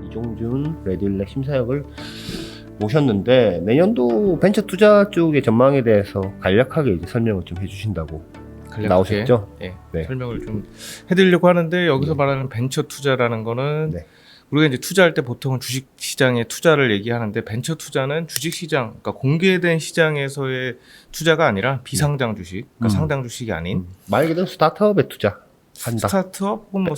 이종준 레디일렉 심사역을 모셨는데 내년도 벤처 투자 쪽의 전망에 대해서 간략하게 이제 설명을 좀 해주신다고 나오셨죠? 네, 네. 설명을 좀 해드리려고 하는데 여기서 네. 말하는 벤처 투자라는 거는 네. 우리가 이제 투자할 때 보통은 주식 시장의 투자를 얘기하는데 벤처 투자는 주식 시장, 그러니까 공개된 시장에서의 투자가 아니라 비상장 주식, 그러니까 상장 주식이 아닌 말 그대로 스타트업에 투자한다. 스타트업 혹은 뭐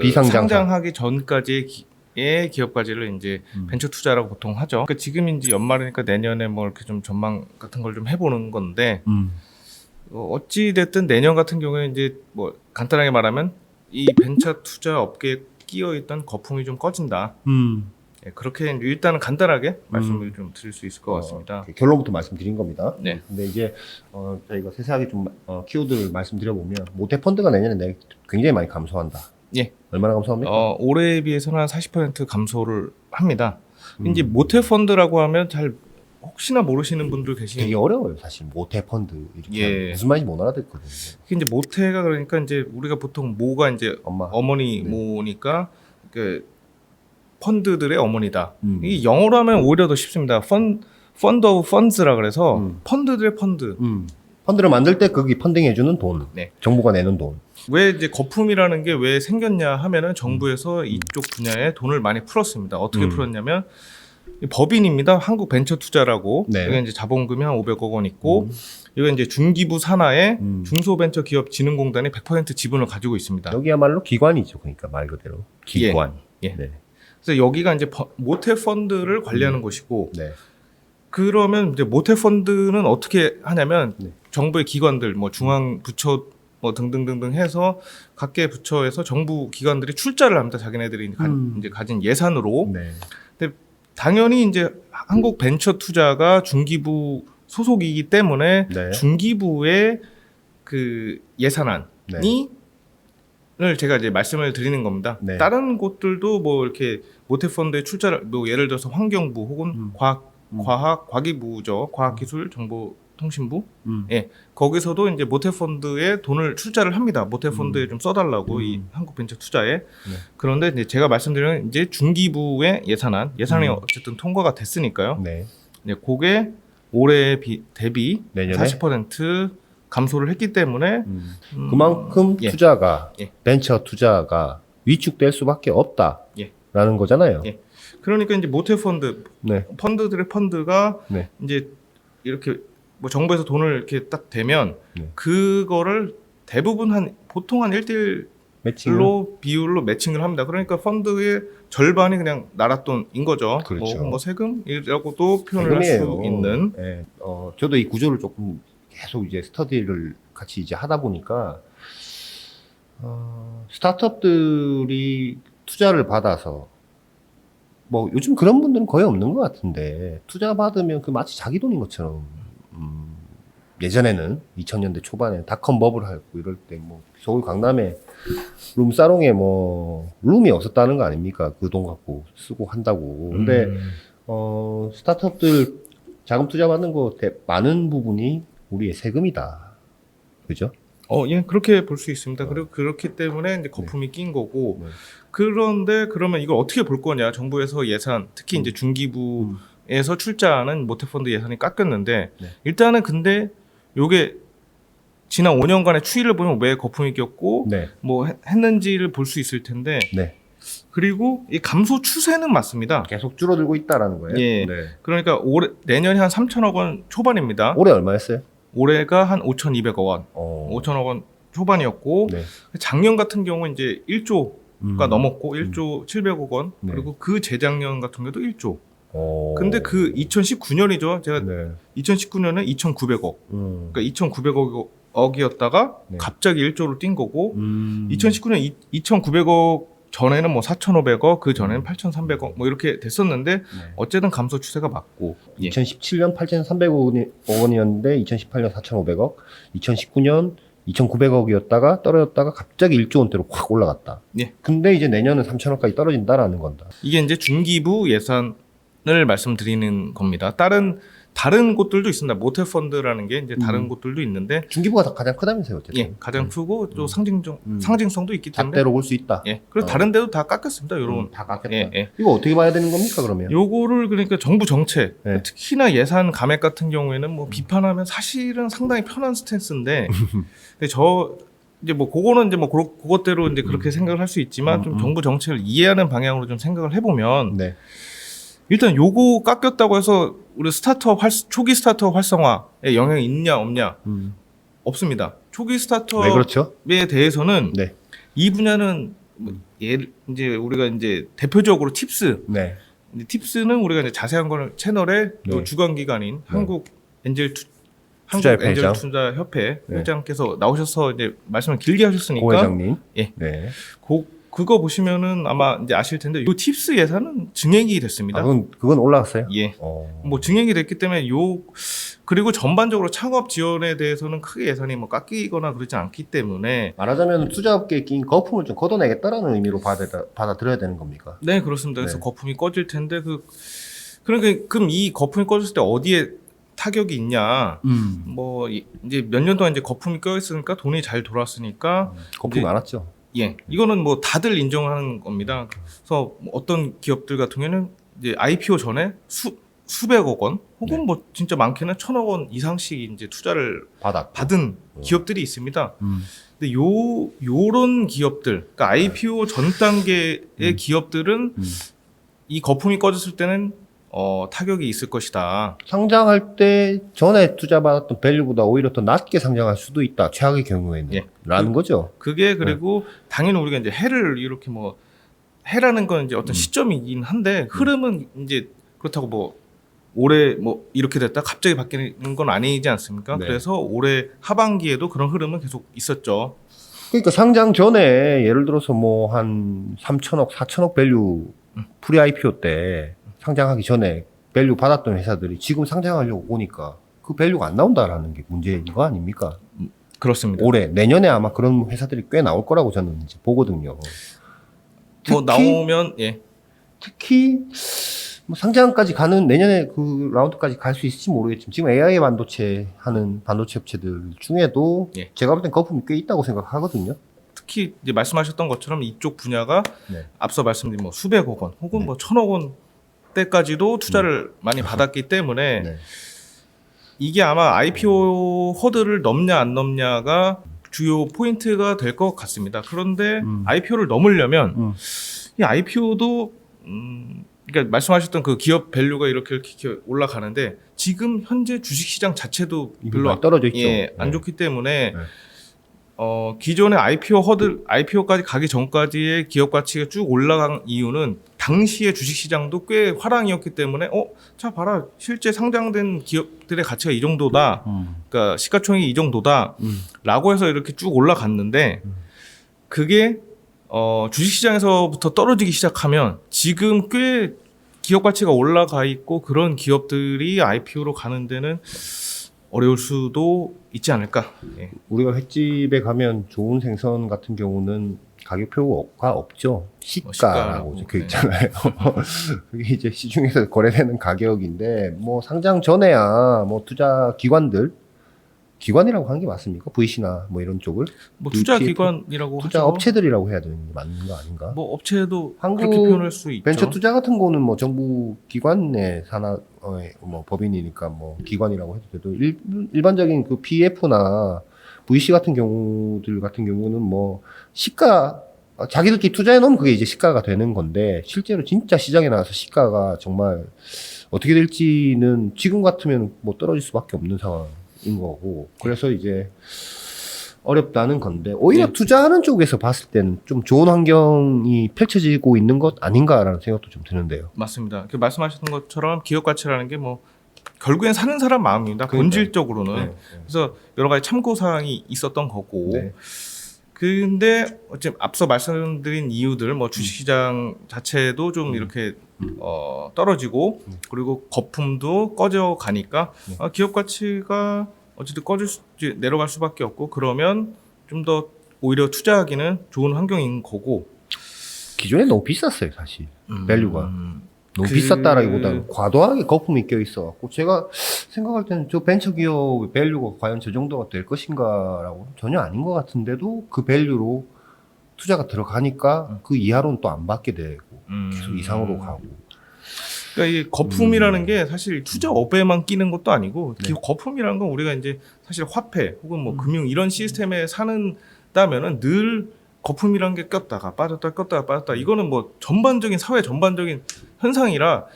비상장 상장하기 전까지의 기업까지를 이제 벤처 투자라고 보통 하죠. 그러니까 지금 이제 연말이니까 내년에 뭐 이렇게 좀 전망 같은 걸 좀 해보는 건데 어찌 됐든 내년 같은 경우에 이제 뭐 간단하게 말하면 이 벤처 투자 업계에 끼어 있던 거품이 좀 꺼진다. 예, 그렇게 일단은 간단하게 말씀을 좀 드릴 수 있을 것 같습니다. 결론부터 말씀드린 겁니다. 네. 근데 이제 저희가 세세하게 좀 키워드를 말씀드려보면 모태펀드가 내년에 굉장히 많이 감소한다. 예. 얼마나 감소합니까? 올해에 비해서는 한 40% 감소를 합니다. 이제 모태 펀드라고 하면 잘 혹시나 모르시는 분들 되게 계시는데 어려워요, 사실 모태펀드 이렇게 예. 하면 무슨 말인지 못 알아듣거든요. 이제 모태가 그러니까 이제 우리가 보통 모가 이제 어머니 네. 모니까 그 펀드들의 어머니다. 음. 이 영어로 하면 오히려 더 쉽습니다. 펀드 오브 펀즈라 그래서 펀드들의 펀드. 펀드를 만들 때 거기 펀딩해주는 돈, 네. 정부가 내는 돈. 왜 이제 거품이라는 게 왜 생겼냐 하면은 정부에서 이쪽 분야에 돈을 많이 풀었습니다. 어떻게 풀었냐면 법인입니다. 한국 벤처 투자라고. 네. 여기 이제 자본금이 한 500억 원 있고 여기 이제 중기부 산하에 중소벤처기업진흥공단이 100% 지분을 가지고 있습니다. 여기야말로 기관이죠, 그러니까 말 그대로 기관. 예. 네. 그래서 여기가 이제 모태 펀드를 관리하는 곳이고 네. 그러면 이제 모태 펀드는 어떻게 하냐면 네. 정부의 기관들 뭐 중앙 부처 뭐 등등등등 해서 각계 부처에서 정부 기관들이 출자를 합니다. 자기네들이 이제 가진 예산으로. 네. 근데 당연히 이제 한국 벤처 투자가 중기부 소속이기 때문에 네. 중기부의 그 예산안이 네. 을 제가 이제 말씀을 드리는 겁니다. 네. 다른 곳들도 뭐 이렇게 모태펀드에 출자를 뭐 예를 들어서 환경부 혹은 과기부죠. 과학기술정보통신부. 예, 거기서도 이제 모태펀드에 돈을 출자를 합니다. 모태펀드에 좀 써달라고 이 한국벤처 투자에. 그런데 이제 제가 말씀드리는 이제 중기부의 예산이 어쨌든 통과가 됐으니까요. 네. 네, 그게 올해 대비 내년에? 40% 감소를 했기 때문에 그만큼 예. 투자가 예. 벤처 투자가 위축될 수밖에 없다라는 예. 거잖아요. 예. 그러니까 이제 모태펀드 네. 펀드들의 펀드가 네. 이제 이렇게 뭐 정부에서 돈을 이렇게 딱 대면 네. 그거를 대부분 보통 한 1대1 매칭으로 비율로 매칭을 합니다. 그러니까 펀드의 절반이 그냥 나랏돈인 거죠. 그렇죠. 뭐 세금이라고도 표현을 할 수 세금이에요. 있는. 네. 저도 이 구조를 조금 계속 이제 스터디를 같이 이제 하다 보니까 스타트업들이 투자를 받아서 뭐 요즘 그런 분들은 거의 없는 것 같은데 투자 받으면 그 마치 자기 돈인 것처럼 예전에는 2000년대 초반에 닷컴 버블 하고 이럴 때 뭐 서울 강남에 룸사롱에 뭐 룸이 없었다는 거 아닙니까? 그 돈 갖고 쓰고 한다고. 근데 스타트업들 자금 투자 받는 거 많은 부분이 우리의 세금이다. 그죠? 예, 그렇게 볼 수 있습니다. 그리고 그렇기 때문에 이제 거품이 낀 거고. 네. 그런데 그러면 이걸 어떻게 볼 거냐? 정부에서 예산, 특히 이제 중기부에서 출자하는 모태펀드 예산이 깎였는데 네. 일단은 근데 요게 지난 5년간의 추이를 보면 왜 거품이 꼈고 네. 뭐 했는지를 볼 수 있을 텐데 네. 그리고 이 감소 추세는 맞습니다. 계속 줄어들고 있다라는 거예요. 예. 네. 그러니까 내년이 한 3천억 원 초반입니다. 올해 얼마였어요? 올해가 한 5,200억 원, 5천억 원 초반이었고 네. 작년 같은 경우는 이제 1조가 넘었고 1조 700억 원 네. 그리고 그 재작년 같은 경우도 1조. 근데 그 2019년이죠. 제가 네. 2019년은 2,900억. 그러니까 2,900억이었다가 네. 갑자기 1조로 뛴 거고 2019년 2,900억 전에는 뭐 4,500억, 그 전에는 8,300억 뭐 이렇게 됐었는데 어쨌든 감소 추세가 맞고. 2017년 8,300억 원이었는데 2018년 4,500억, 2019년 2,900억이었다가 떨어졌다가 갑자기 1조 원대로 확 올라갔다. 예. 근데 이제 내년은 3,000억까지 떨어진다라는 건다. 이게 이제 중기부 예산을 말씀드리는 겁니다. 다른 다른 곳들도 있습니다. 모텔 펀드라는 게 이제 다른 곳들도 있는데 중기부가 가장 크다면서요, 어쨌든. 예, 가장 크고 또 상징성도 있기 때문에 잣대로 볼 수 있다. 예, 그리고 다른 데도 다 깎였습니다. 요런 다 깎였다. 예, 예. 이거 어떻게 봐야 되는 겁니까, 그러면? 요거를 그러니까 정부 정책, 네. 특히나 예산 감액 같은 경우에는 뭐 비판하면 사실은 상당히 편한 스탠스인데, 근데 이제 뭐 그거는 이제 뭐 그것대로 이제 그렇게 생각을 할 수 있지만 좀 정부 정책을 이해하는 방향으로 좀 생각을 해보면 네. 일단 요거 깎였다고 해서 우리 초기 스타트업 활성화에 영향이 있냐 없냐 없습니다. 초기 왜 스타트업에 그렇죠? 대해서는 네. 이 분야는 뭐 이제 우리가 이제 대표적으로 팁스 네. 이제 팁스는 우리가 이제 자세한 거는 채널에 네. 주관 기관인 한국 엔젤 투자협회 회장. 투자협회 네. 회장께서 나오셔서 이제 말씀을 길게 하셨으니까 고 회장님. 예. 네. 그거 보시면은 아마 이제 아실 텐데 요 팁스 예산은 증액이 됐습니다. 아, 그건 올라갔어요? 예. 어. 뭐 증액이 됐기 때문에 그리고 전반적으로 창업 지원에 대해서는 크게 예산이 뭐 깎이거나 그러지 않기 때문에 말하자면 투자업계에 낀 거품을 좀 걷어내겠다라는 의미로 받아들여야 되는 겁니까? 네, 그렇습니다. 그래서 네. 거품이 꺼질 텐데 그러니까 그럼 이 거품이 꺼졌을 때 어디에 타격이 있냐? 뭐 이제 몇 년 동안 이제 거품이 껴 있으니까 돈이 잘 돌았으니까 거품이 이제 많았죠. 예, 이거는 뭐 다들 인정하는 겁니다. 그래서 뭐 어떤 기업들 같은 경우에는 이제 IPO 전에 수백억 원 혹은 네. 뭐 진짜 많게는 1,000억 원 이상씩 이제 투자를 받은 기업들이 있습니다. 근데 요런 기업들, 그러니까 IPO 전 단계의 기업들은 이 거품이 꺼졌을 때는 타격이 있을 것이다. 상장할 때 전에 투자받았던 밸류보다 오히려 더 낮게 상장할 수도 있다. 최악의 경우에는. 예. 라는 거죠. 그게 그리고 당연히 우리가 이제 해를 이렇게 뭐 해라는 건 이제 어떤 시점이긴 한데 흐름은 이제 그렇다고 뭐 올해 뭐 이렇게 됐다 갑자기 바뀌는 건 아니지 않습니까? 네. 그래서 올해 하반기에도 그런 흐름은 계속 있었죠. 그러니까 상장 전에 예를 들어서 뭐 한 3천억, 4천억 밸류 프리 IPO 때 상장하기 전에 밸류 받았던 회사들이 지금 상장하려고 오니까 그 밸류가 안 나온다라는 게 문제인 거 아닙니까? 그렇습니다. 올해, 내년에 아마 그런 회사들이 꽤 나올 거라고 저는 이제 보거든요. 뭐 나오면 예. 특히 뭐 상장까지 가는 내년에 그 라운드까지 갈 수 있을지 모르겠지만 지금 AI 반도체 하는 반도체 업체들 중에도 예. 제가 볼 땐 거품이 꽤 있다고 생각하거든요. 특히 이제 말씀하셨던 것처럼 이쪽 분야가 네. 앞서 말씀드린 뭐 수백억 원 혹은 뭐 1,000억 원 때까지도 투자를 많이 받았기 때문에 네. 이게 아마 IPO 허들을 넘냐 안 넘냐가 주요 포인트가 될 것 같습니다. 그런데 IPO를 넘으려면 이 IPO도 그러니까 말씀하셨던 그 기업 밸류가 이렇게 올라가는데 지금 현재 주식시장 자체도 별로 많이 떨어져 있죠. 예, 안 네. 좋기 때문에 네. 기존의 IPO까지 가기 전까지의 기업 가치가 쭉 올라간 이유는 당시의 주식시장도 꽤 화랑이었기 때문에 자 봐라 실제 상장된 기업들의 가치가 이 정도다. 그러니까 시가총액이 이 정도다. 라고 해서 이렇게 쭉 올라갔는데 그게 주식시장에서부터 떨어지기 시작하면 지금 꽤 기업 가치가 올라가 있고 그런 기업들이 IPO로 가는 데는 어려울 수도 있지 않을까. 예. 우리가 횟집에 가면 좋은 생선 같은 경우는 가격표가 없죠. 시가라고 시가라고, 적혀 있잖아요. 그게 이제 시중에서 거래되는 가격인데 뭐 상장 전에야 뭐 투자 기관이라고 하는 게 맞습니까? VC나 뭐 이런 쪽을 뭐 투자 ETF, 기관이라고 투자 하죠. 업체들이라고 해야 되는 게 맞는 거 아닌가? 뭐 업체도 한국 그렇게 표현할 수 있죠. 벤처 투자 같은 거는 뭐 정부 기관의 뭐 법인이니까 뭐 기관이라고 해도 돼도 일반적인 그 PF나 VC 같은 경우는 뭐 시가 자기들끼리 투자해 놓으면 그게 이제 시가가 되는 건데 실제로 진짜 시장에 나와서 시가가 정말 어떻게 될지는 지금 같으면 뭐 떨어질 수밖에 없는 상황인 거고 그래서 이제 어렵다는 건데 오히려 네. 투자하는 쪽에서 봤을 때는 좀 좋은 환경이 펼쳐지고 있는 것 아닌가라는 생각도 좀 드는데요. 맞습니다. 그 말씀하셨던 것처럼 기업 가치라는 게 뭐 결국엔 사는 사람 마음입니다. 그러니까요. 본질적으로는. 네. 그래서 여러 가지 참고 사항이 있었던 거고. 네. 근데 어쨌든 앞서 말씀드린 이유들 뭐 주식시장 자체도 좀 이렇게 떨어지고 그리고 거품도 꺼져 가니까 기업 가치가 어쨌든 내려갈 수밖에 없고 그러면 좀 더 오히려 투자하기는 좋은 환경인 거고 기존에 너무 비쌌어요, 사실. 밸류가. 너무 비쌌다라기보다는 과도하게 거품이 껴있어갖고 제가 생각할 때는 저 벤처기업 밸류가 과연 저 정도가 될 것인가라고 전혀 아닌 것 같은데도 그 밸류로 투자가 들어가니까 그 이하로는 또 안 받게 되고 계속 이상으로 가고. 그러니까 이 거품이라는 게 사실 투자업에만 끼는 것도 아니고 거품이라는 건 우리가 이제 사실 화폐 혹은 뭐 금융 이런 시스템에 사는다면은 늘 거품이라는 게 꼈다가 빠졌다 꼈다가 빠졌다 이거는 뭐 전반적인 사회 전반적인 현상이라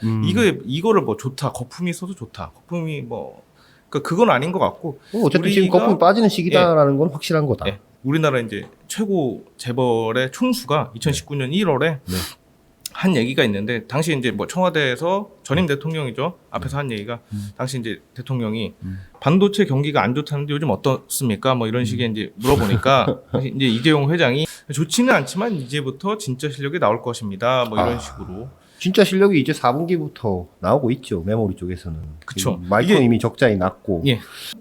이거를 뭐 좋다 거품이 있어도 좋다 거품이 뭐 그건 아닌 것 같고 어쨌든 지금 거품이 빠지는 시기다라는 건 확실한 거다. 우리나라 이제 최고 재벌의 총수가 2019년 1월에 한 얘기가 있는데 당시 이제 뭐 청와대에서 전임 대통령이죠 앞에서 한 얘기가 당시 이제 대통령이 반도체 경기가 안 좋다는데 요즘 어떻습니까? 뭐 이런 식의 이제 물어보니까 이제 이재용 회장이 좋지는 않지만 이제부터 진짜 실력이 나올 것입니다. 뭐 이런 식으로. 진짜 실력이 이제 4분기부터 나오고 있죠. 메모리 쪽에서는. 그쵸. 마이크론 이미 적자에 났고. 예.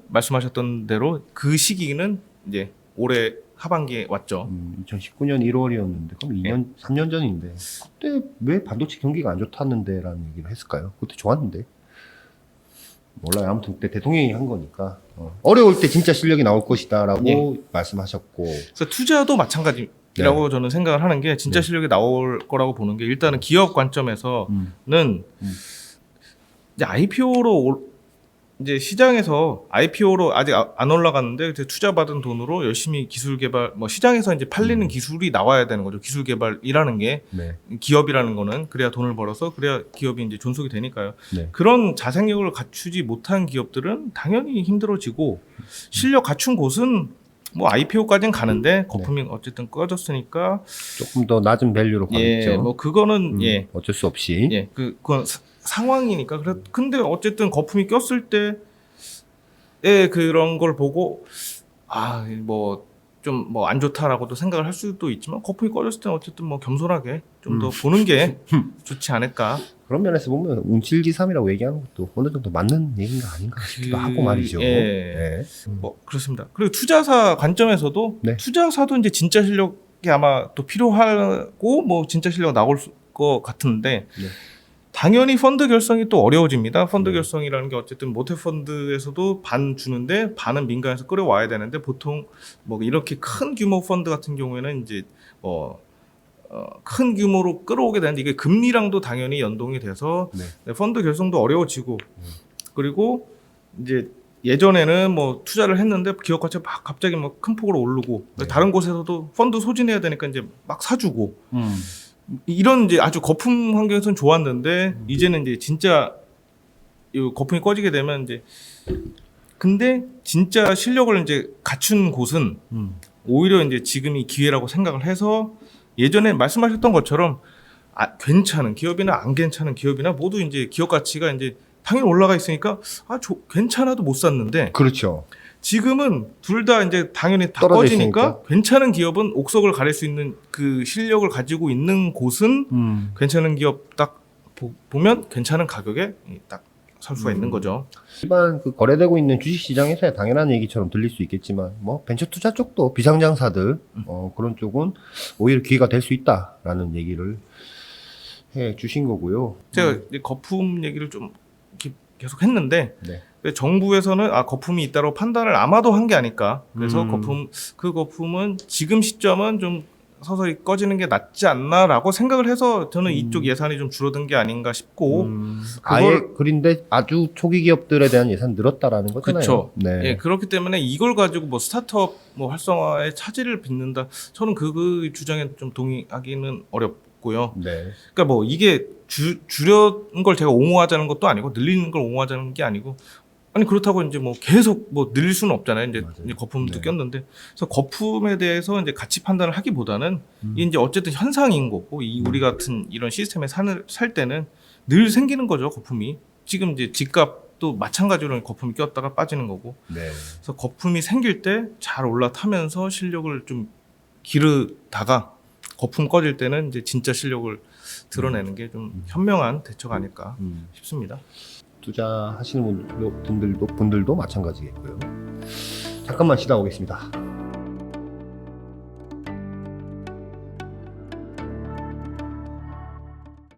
말씀하셨던 대로 그 시기는 이제 올해 하반기에 왔죠. 2019년 1월이었는데 그럼 2년, 3년 전인데 그때 왜 반도체 경기가 안 좋았는데 라는 얘기를 했을까요? 그때 좋았는데. 몰라요. 아무튼 그때 대통령이 한 거니까 어려울 때 진짜 실력이 나올 것이다 라고 말씀하셨고. 그래서 투자도 마찬가지라고 저는 생각을 하는 게 진짜 실력이 나올 거라고 보는 게 일단은 기업 관점에서는 이제 IPO로 이제 시장에서 IPO로 아직 안 올라갔는데 투자받은 돈으로 열심히 기술 개발, 뭐 시장에서 이제 팔리는 기술이 나와야 되는 거죠. 기술 개발이라는 게 기업이라는 거는 그래야 돈을 벌어서 그래야 기업이 이제 존속이 되니까요. 그런 자생력을 갖추지 못한 기업들은 당연히 힘들어지고 실력 갖춘 곳은 뭐 IPO까지는 가는데 거품이 어쨌든 꺼졌으니까 조금 더 낮은 밸류로 가겠죠. 뭐 그거는 어쩔 수 없이. 그건 상황이니까. 근데 어쨌든 거품이 꼈을 때의 그런 걸 보고 뭐 좀 뭐 안 좋다라고도 생각을 할 수도 있지만 거품이 꺼졌을 때는 어쨌든 뭐 겸손하게 좀 더 보는 게 좋지 않을까. 그런 면에서 보면 운칠기삼이라고 얘기하는 것도 어느 정도 맞는 얘기인가 아닌가 싶기도 하고 말이죠. 뭐 그렇습니다. 그리고 투자사 관점에서도 투자사도 이제 진짜 실력이 아마 또 필요하고 뭐 진짜 실력 나올 것 같은데 당연히 펀드 결성이 또 어려워집니다. 펀드 결성이라는 게 어쨌든 모태 펀드에서도 반 주는데 반은 민간에서 끌어와야 되는데 보통 뭐 이렇게 큰 규모 펀드 같은 경우에는 이제 큰 규모로 끌어오게 되는데 이게 금리랑도 당연히 연동이 돼서 펀드 결성도 어려워지고 그리고 이제 예전에는 뭐 투자를 했는데 기업 가치가 막 갑자기 막 큰 폭으로 오르고 다른 곳에서도 펀드 소진해야 되니까 이제 막 사주고 이런 이제 아주 거품 환경에서는 좋았는데 이제는 이제 진짜 이 거품이 꺼지게 되면 이제 근데 진짜 실력을 이제 갖춘 곳은 오히려 이제 지금이 기회라고 생각을 해서 예전에 말씀하셨던 것처럼 괜찮은 기업이나 안 괜찮은 기업이나 모두 이제 기업 가치가 이제 당연히 올라가 있으니까 괜찮아도 못 샀는데 그렇죠. 지금은 둘 다 이제 당연히 다 꺼지니까 괜찮은 기업은 옥석을 가릴 수 있는 그 실력을 가지고 있는 곳은 괜찮은 기업 딱 보면 괜찮은 가격에 딱 살 수가 있는 거죠. 일반 그 거래되고 있는 주식시장에서야 당연한 얘기처럼 들릴 수 있겠지만 뭐 벤처 투자 쪽도 비상장사들 그런 쪽은 오히려 기회가 될 수 있다라는 얘기를 해 주신 거고요. 제가 거품 얘기를 좀 계속 했는데 정부에서는 거품이 있다고 판단을 아마도 한 게 아닐까. 그래서 그 거품은 지금 시점은 좀 서서히 꺼지는 게 낫지 않나라고 생각을 해서 저는 이쪽 예산이 좀 줄어든 게 아닌가 싶고 아예 그린데 아주 초기 기업들에 대한 예산 늘었다라는 거잖아요. 그렇죠. 그렇기 때문에 이걸 가지고 뭐 스타트업 뭐 활성화에 차질을 빚는다. 저는 그 주장에 좀 동의하기는 어렵고요. 그러니까 뭐 이게 줄여는 걸 제가 옹호하자는 것도 아니고 늘리는 걸 옹호하자는 게 아니고 아니 그렇다고 이제 뭐 계속 뭐 늘릴 수는 없잖아요. 이제 거품도 꼈는데 그래서 거품에 대해서 이제 가치 판단을 하기보다는 이제 어쨌든 현상인 거고 우리 같은 이런 시스템에 살 때는 늘 생기는 거죠. 거품이 지금 이제 집값도 마찬가지로 거품이 꼈다가 빠지는 거고. 그래서 거품이 생길 때 잘 올라타면서 실력을 좀 기르다가 거품 꺼질 때는 이제 진짜 실력을 드러내는 게 좀 현명한 대처가 아닐까 싶습니다. 투자하시는 분들도 마찬가지겠고요. 잠깐만 쉬다 오겠습니다.